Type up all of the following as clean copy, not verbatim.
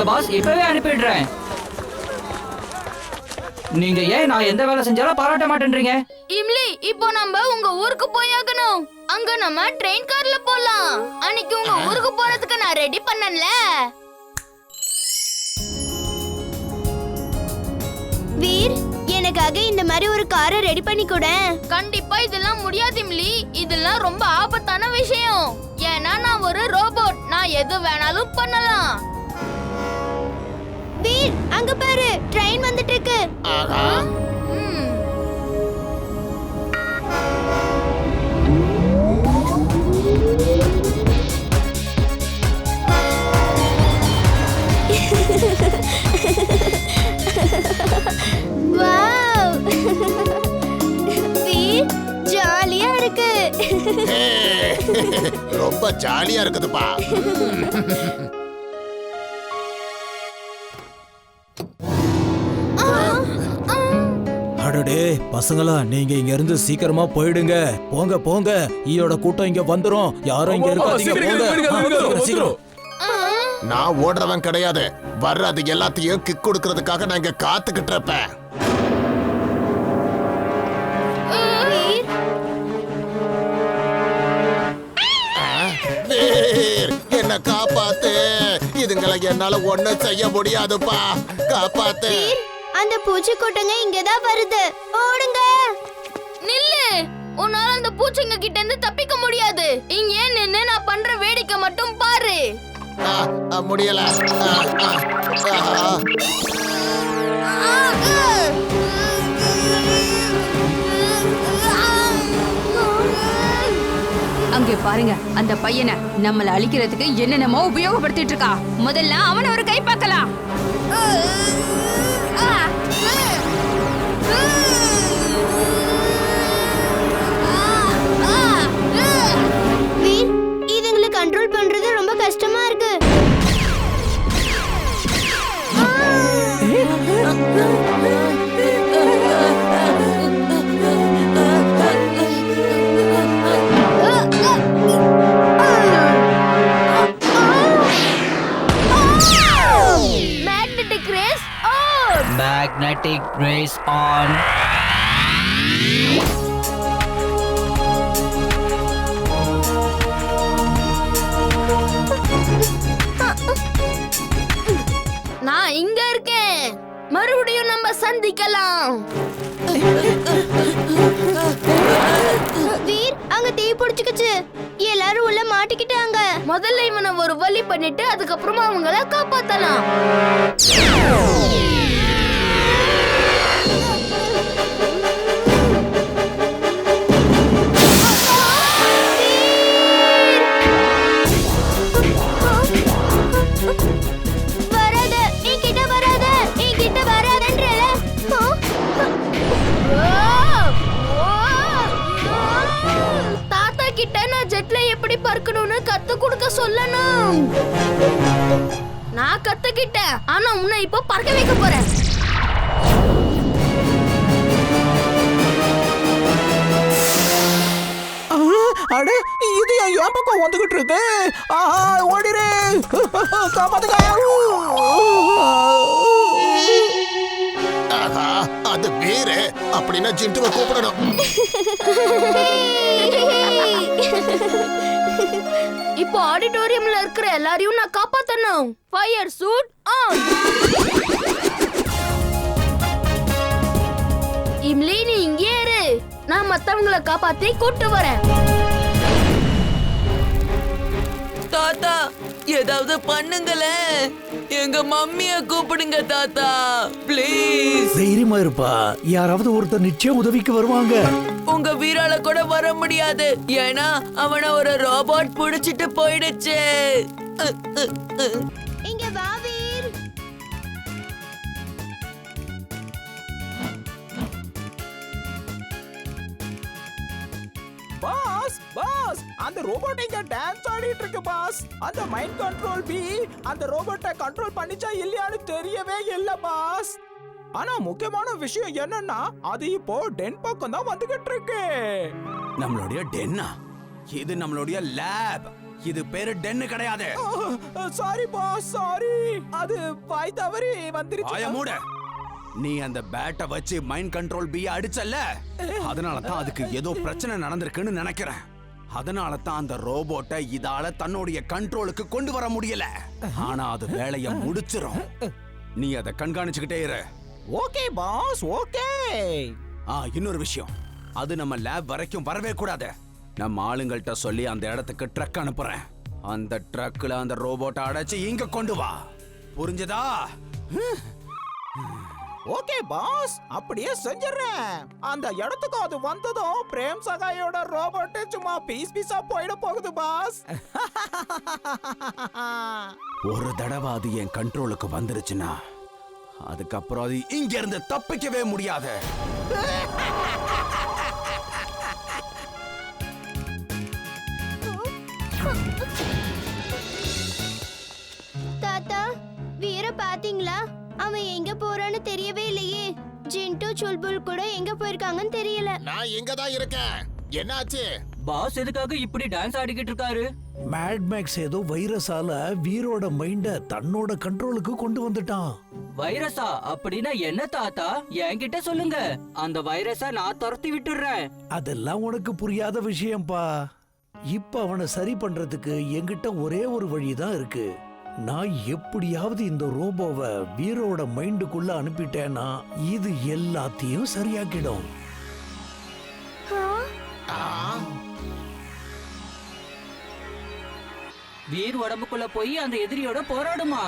சொல்லுங்க பாஸ், இப்பவே அனுப்பிடுறேன். நீங்க ஏன் நான் எந்த வேலை செஞ்சாலும் பாராட்ட மாட்டேன்றீங்க? இம்லி, இப்போ நம்ம உங்க ஊருக்கு போயாகணும். அங்க நம்ம ட்ரெயின் கார்ல போலாம். அன்னைக்கு உங்க ஊருக்கு போறதுக்கு நான் ரெடி பண்ணல. வீர், எனக்காக இந்த மாதிரி ஒரு காரை ரெடி பண்ணி கொடு. கண்டிப்பா இதெல்லாம் முடியாது இம்லி. இதெல்லாம் ரொம்ப ஆபத்தான விஷயம். ஏன்னா நான் ஒரு ரோபோட். நான் எது வேணாலும் பண்ணலாம். வீர், அங்க பாரு, ட்ரெயின் வந்துட்டு இருக்கு. வாவ்! வீர், ஜாலியா இருக்கு. ரொம்ப ஜாலியா இருக்குதுப்பா. அடடே பசங்களா, நீங்க இங்க இருந்து சீக்கிரமா போயிடுங்க. போங்க போங்க, ஈயோட கூட்டம் இங்க வந்துரும். யாரும் இங்க இருக்காதீங்க, போங்க சீக்கிரம். நான் ஓடுறவன் கிடையாது. வர்றது எல்லாத்தையும் கிக் கொடுக்கறதுக்காக நான் இங்க காத்துக்கிட்டு இருப்பேன். என்ன காப்பாத்து. இதுங்களை என்னால ஒண்ணு செய்ய முடியாதுப்பா. காப்பாத்து. அந்த பூச்சி கூட்டங்க இங்கதான் வருது. ஓடுங்க. நில்லு. உன்னால அந்த பூச்சிங்க கிட்ட இருந்து தப்பிக்க முடியாது. இங்கே நின்னு நான் பண்ற வேடிக்கை மட்டும் பாரு. முடியல. அங்கே பாருங்க, அந்த பையனை நம்மள அழிக்கிறதுக்கு என்னென்னமோ உபயோகப்படுத்திட்டு இருக்கா. முதல்ல அவனை ஒரு கை பார்க்கலாம். வீர், இதுங்களை கண்ட்ரோல் பண்றது ரொம்ப கஷ்டமா இருக்கு. Magnetic race on. நான் இங்க இருக்கேன். மறுபடியும் நம்ம சந்திக்கலாம். வீர், அங்க தீ பிடிச்சுக்குச்சு. எல்லாரும் உள்ள மாட்டிக்கிட்டாங்க. முதல்ல இவனை ஒரு வழி பண்ணிட்டு அதுக்கப்புறமா அவங்கள காப்பாத்தலாம். வராத, என்கிட்ட வராத, என்கிட்ட வராதன்றல. தாத்தா கிட்ட நான் ஜெட்ல எப்படி பறக்கணும்னு கத்து கொடுக்க சொல்லணும். நான் கத்துக்கிட்டேன். ஆனா உன்னை இப்போ பறக்க வைக்க போறேன். அட, இது என் பக்கம் வந்துகிட்டு இருக்கு. ஓடிரு, காப்பாத்துங்க. அது வேறு. அப்படின்னா ஜிண்டுவை கூப்பிடணும். இப்போ ஆடிட்டோரியம்ல இருக்கிற எல்லாரையும் நான் காப்பாத்தணும். Fire suit on. இம்லி, நீ இங்கே இரு. நான் மத்தவங்கள காப்பாத்தி கூட்டு வரேன். தாத்தா, ஏதாவது பண்ணுங்களே. எங்க மம்மிய கூப்பிடுங்க தாத்தா, ப்ளீஸ். தைரியமா இருப்பா, யாராவது ஒருத்தர் நிச்சயம் உதவிக்கு வருவாங்க. உங்க வீரால கூட வர முடியாது. ஏன்னா அவனை ஒரு ரோபோட் புடிச்சிட்டு போயிடுச்சு. இங்க வா வீர். பாஸ், பாஸ், அந்த ரோபோட் இங்க டான்ஸ் ஆடிட்டு இருக்கு பாஸ். அந்த மைண்ட் கண்ட்ரோல் பி அந்த ரோபோட்டை கண்ட்ரோல் பண்ணிச்சா இல்லையான்னு தெரியவே இல்ல பாஸ். ஆனா முக்கியமான விஷயம் என்னன்னா, அது இப்போ டென் பக்கம் தான் வந்துகிட்டு இருக்கு. நம்மளுடைய டென்னா? இது நம்மளுடைய லேப். இது பேரு டென்னு கிடையாது. Sorry boss, sorry. அது வாய் தவறி வாய வந்துருச்சு. மூடு. நீ அந்த பேட்டை வச்சு மைண்ட் கண்ட்ரோல் பி அடிச்சல்ல, அதனால தான் அதுக்கு ஏதோ பிரச்சனை நடந்திருக்குன்னு நினைக்கிறேன். அதனால தான் அந்த ரோபோட்டை இதால தன்னுடைய கண்ட்ரோலுக்கு கொண்டு வர முடியல. ஆனா அது வேலைய முடிச்சிரும். நீ அதை கண்காணிச்சுக்கிட்டே இரு. Okay boss, okay. இன்னொரு விஷயம், அது நம்ம லேப் வரைக்கும் வரவே கூடாது. நம்ம ஆளுங்கள்ட்ட சொல்லி அந்த இடத்துக்கு ட்ரக் அனுப்புறேன். அந்த ட்ரக்ல அந்த ரோபோட்டை அடைச்சு இங்க கொண்டு வா. புரிஞ்சதா? ஓகே பாஸ், அப்படியே செஞ்சிடறேன். அந்த இடத்துக்கு அது வந்ததும் பிரேம் சகாயோட ரோபோட் சும்மா பீஸ் பீஸா போயிட போகுது பாஸ். ஒரு தடவை அது என் கண்ட்ரோலுக்கு வந்துருச்சுன்னா அதுக்கப்புறம் அது இங்க இருந்து தப்பிக்கவே முடியாது. தாத்தா, வீர பாத்தீங்களா? அவன் எங்க போறான்னு தெரியவே இல்லையே. ஜிண்டு சுல்புல் கூட எங்க போயிருக்காங்கன்னு தெரியல. நான் இங்க தான் இருக்கேன். என்னாச்சு? பாஸ் எதுக்காக இப்படி டான்ஸ் ஆடிக்கிட்டு இருக்காரு? மேட் மேக்ஸ் ஏதோ வைரஸால வீரோட மைண்ட தன்னோட கண்ட்ரோலுக்கு கொண்டு வந்துட்டான். வைரஸா? அப்படின்னா என்ன தாத்தா? என்கிட்ட சொல்லுங்க. அந்த வைரஸை நான் துரத்தி விட்டுறேன். அதெல்லாம் உனக்கு புரியாத விஷயம்பா. இப்ப அவனை சரி பண்றதுக்கு என்கிட்ட ஒரே ஒரு வழிதான் இருக்கு. நான் எப்படியாவது இந்த ரோபோவை வீரோட மைண்டுக்குள்ள அனுப்பிட்டேன்னா இது எல்லாத்தையும் சரியாக்கிடும். வீர் உடம்புக்குள்ள போய் அந்த எதிரியோட போராடுமா?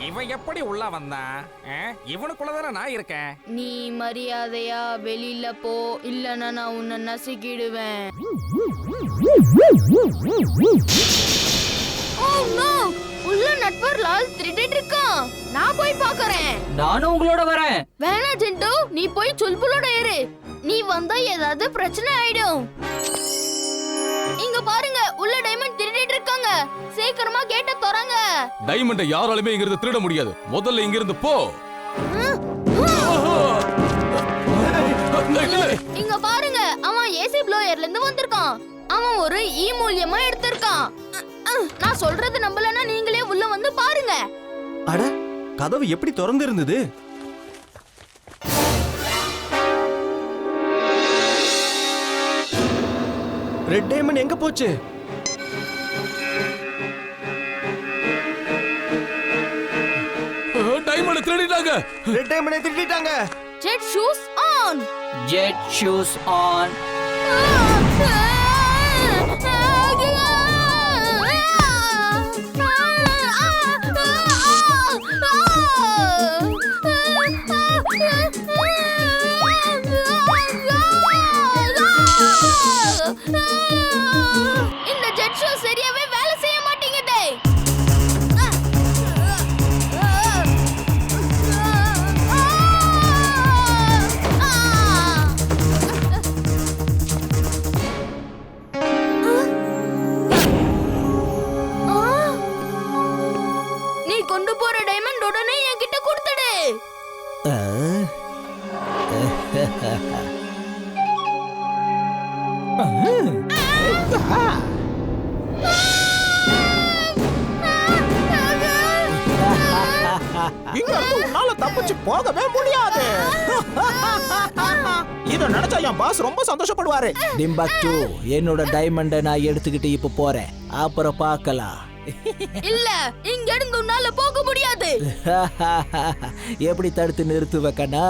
இவன் எப்படி உள்ள வந்தான்? இவனுக்குள்ளதானே நான் இருக்கேன். நீ மரியாதையா வெளியில போ, இல்லனா நான் உன்னை நசுக்கிடுவேன். Oh no! உள்ள நட்வர் லால் திருடிட்டு இருக்கான். நான் போய் பார்க்கறேன். நானும் உங்களோட வரேன். வேணா ஜிண்டு, நீ போய் சுல்புலோட இரு. நீ வந்தா ஏதாவது பிரச்சனை ஆயிடும். இங்க பாருங்க, உள்ள டைமண்ட் திருடிட்டு இருக்காங்க. சீக்கிரமா கேட்ட தரங்க. டைமண்டை யாராலுமே இங்க இருந்து திருட முடியாது. முதல்ல இங்க இருந்து போ. இங்க பாருங்க, அவன் ஏசி ப்ளோயர்ல இருந்து வந்திருக்கான். அவன் ஒரு மூலியமா எடுத்திருக்கான். நான் சொல்றது நம்பலன்னா நீங்களே உள்ள வந்து பாருங்க. அட, கதவு எப்படி திறந்து இருந்தது? ரெட் டைமண்ட் எங்க போச்சு? டைமண்ட் திருடிட்டாங்க. ரெட் டைமண்ட் திருடிட்டாங்க. Jet shoes on. Jet shoes on. இந்த ஜெட் ஷூ சரியாவே வேலை செய்ய மாட்டேங்குதே. நீ கொண்டு போற டைமண்ட் உடனே என்கிட்ட கொடுத்துடு. இங்க இருந்து உன்னால தப்பிச்சு போகவே முடியாது. இத நினைச்சா என் பாஸ் ரொம்ப சந்தோஷப்படுவாரு. டிம்பக்டு, என்னோட டைமண்டை நான் எடுத்துக்கிட்டு இப்ப போறேன். அப்புறம் பார்க்கலாம். இல்ல, இங்க இருந்து உன்னால போக முடியாது. எப்படி தடுத்து நிறுத்துவ கண்ணா?